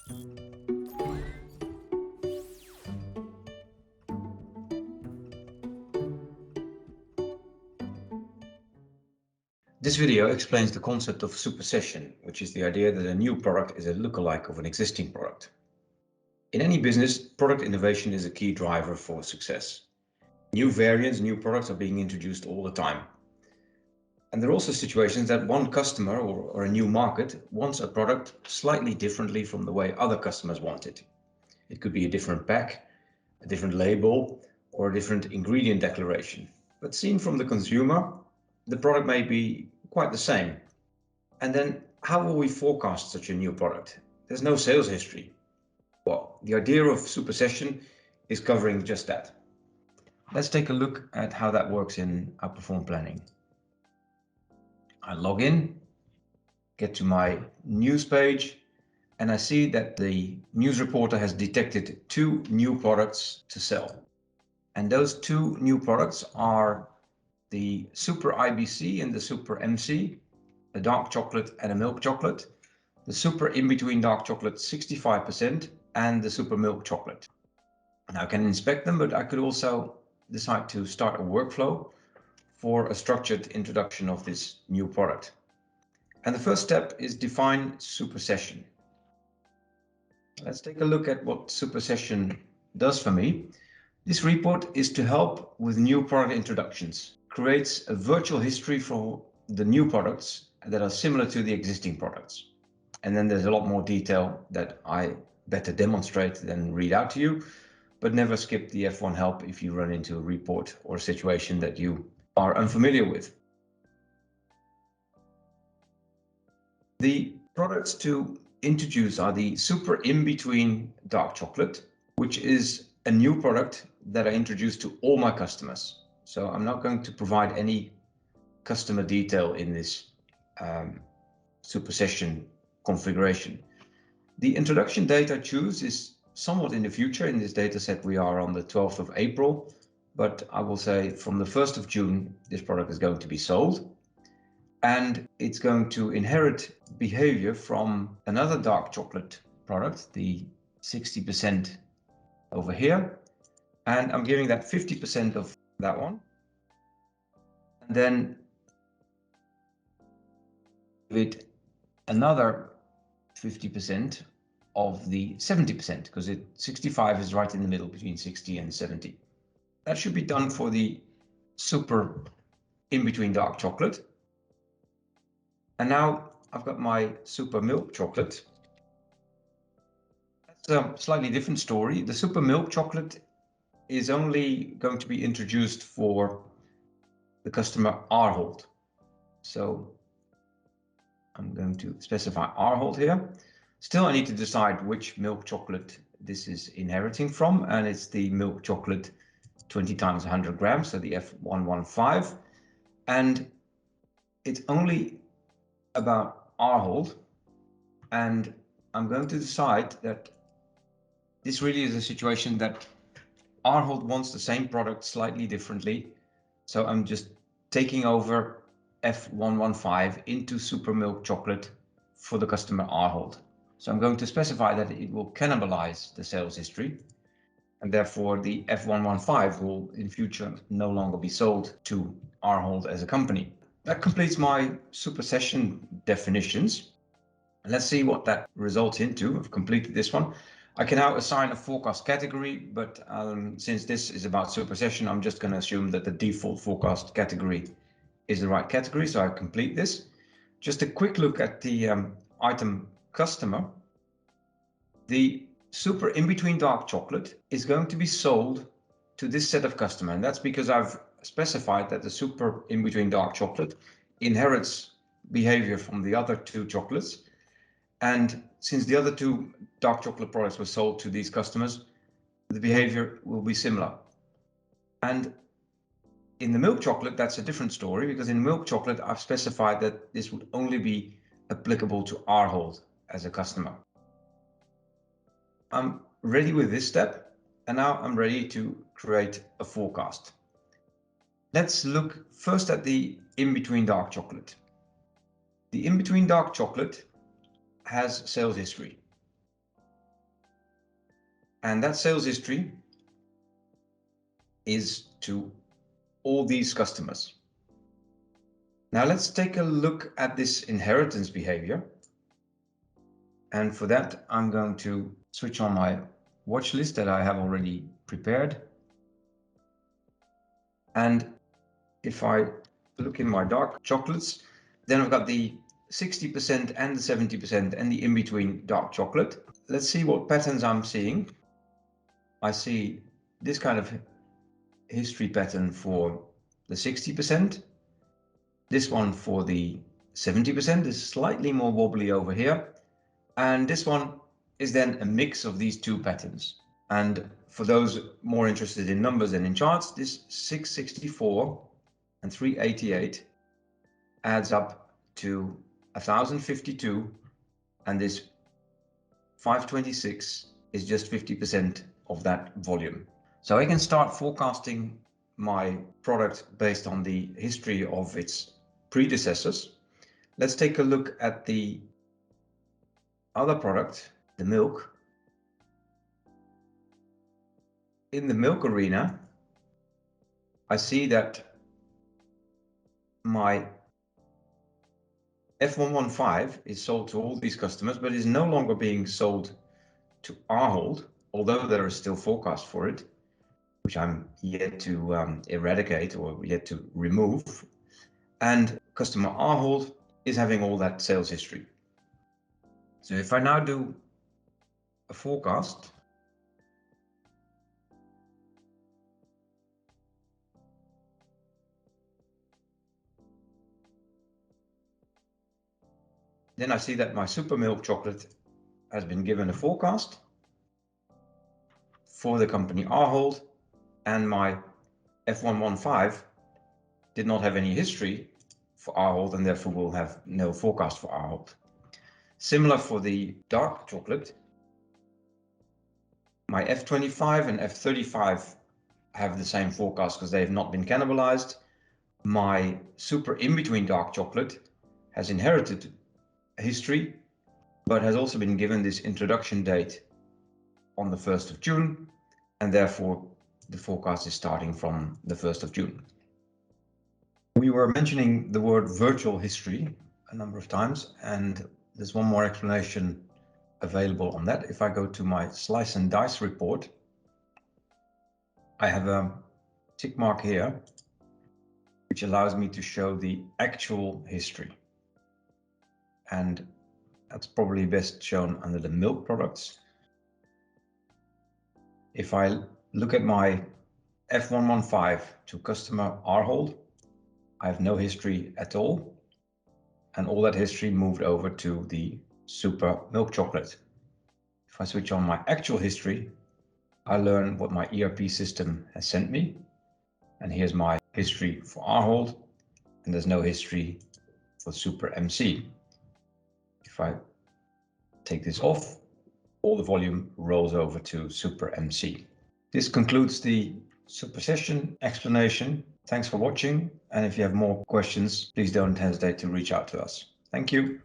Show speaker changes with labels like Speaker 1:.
Speaker 1: This video explains the concept of supersession, which is the idea that a new product is a lookalike of an existing product. In any business, product innovation is a key driver for success. New variants, new products are being introduced all the time. And there are also situations that one customer or a new market wants a product slightly differently from the way other customers want it. It could be a different pack, a different label, or a different ingredient declaration. But seen from the consumer, the product may be quite the same. And then how will we forecast such a new product? There's no sales history. Well, the idea of supersession is covering just that. Let's take a look at how that works in Outperform Planning. I log in, get to my news page, and I see that the news reporter has detected 2 new products to sell. And those 2 new products are the Super IBC and the Super MC, a dark chocolate and a milk chocolate, the Super in-between dark chocolate 65%, and the Super milk chocolate. Now I can inspect them, but I could also decide to start a workflow for a structured introduction of this new product. And the first step is define supersession. Let's take a look at what supersession does for me. This report is to help with new product introductions, creates a virtual history for the new products that are similar to the existing products. And then there's a lot more detail that I better demonstrate than read out to you, but never skip the F1 help if you run into a report or a situation that you are unfamiliar with. The products to introduce are the Super in-between dark chocolate, which is a new product that I introduced to all my customers. So I'm not going to provide any customer detail in this supersession configuration. The introduction date I choose is somewhat in the future. In this data set, we are on the 12th of April, but I will say from the 1st of June, this product is going to be sold. And it's going to inherit behavior from another dark chocolate product, the 60% over here. And I'm giving that 50% of that one. And then with another 50% of the 70%, because 65 is right in the middle between 60 and 70. That should be done for the Super in-between dark chocolate. And now I've got my Super milk chocolate. That's a slightly different story. The Super milk chocolate is only going to be introduced for the customer Ahold. So I'm going to specify Ahold here. Still, I need to decide which milk chocolate this is inheriting from, and it's the milk chocolate 20 times 100 grams, so the F115. And it's only about Ahold, and I'm going to decide that this really is a situation that Ahold wants the same product slightly differently. So I'm just taking over F115 into Super milk chocolate for the customer Ahold. So I'm going to specify that it will cannibalize the sales history, and therefore the F115 will in future no longer be sold to Ahold as a company. That completes my supersession definitions. Let's see what that results into. I've completed this one. I can now assign a forecast category, but since this is about supersession, I'm just going to assume that the default forecast category is the right category. So I complete this. Just a quick look at the item customer. The Super in-between dark chocolate is going to be sold to this set of customer, and that's because I've specified that the Super in-between dark chocolate inherits behavior from the other 2 chocolates. And since the other 2 dark chocolate products were sold to these customers, the behavior will be similar. And in the milk chocolate, that's a different story, because in milk chocolate, I've specified that this would only be applicable to Ahold as a customer. I'm ready with this step, and now I'm ready to create a forecast. Let's look first at the in-between dark chocolate. The in-between dark chocolate has sales history. And that sales history is to all these customers. Now let's take a look at this inheritance behavior. And for that, I'm going to switch on my watch list that I have already prepared. And if I look in my dark chocolates, then I've got the 60% and the 70% and the in-between dark chocolate. Let's see what patterns I'm seeing. I see this kind of history pattern for the 60%. This one for the 70% is slightly more wobbly over here. And this one is then a mix of these two patterns. And for those more interested in numbers than in charts, this 664 and 388 adds up to 1052, and this 526 is just 50% of that volume. So I can start forecasting my product based on the history of its predecessors. Let's take a look at the other product, the milk. In the milk arena, I see that my F115 is sold to all these customers, but is no longer being sold to Ahold, although there is still forecast for it, which I'm yet to eradicate or yet to remove. And customer Ahold is having all that sales history. So if I now do a forecast, then I see that my super milk chocolate has been given a forecast for the company Ahold, and my F115 did not have any history for Ahold and therefore will have no forecast for Ahold. Similar for the dark chocolate, my F25 and F35 have the same forecast because they have not been cannibalized. My super in-between dark chocolate has inherited history, but has also been given this introduction date on the 1st of June, and therefore the forecast is starting from the 1st of June. We were mentioning the word virtual history a number of times, and there's one more explanation available on that. If I go to my slice and dice report, I have a tick mark here, which allows me to show the actual history. And that's probably best shown under the milk products. If I look at my F115 to customer Ahold, I have no history at all. And all that history moved over to the super milk chocolate. If I switch on my actual history, I learn what my ERP system has sent me. And here's my history for Ahold, and there's no history for Super MC. If I take this off, all the volume rolls over to Super MC. This concludes the Supersession explanation. Thanks for watching, and if you have more questions, please don't hesitate to reach out to us. Thank you.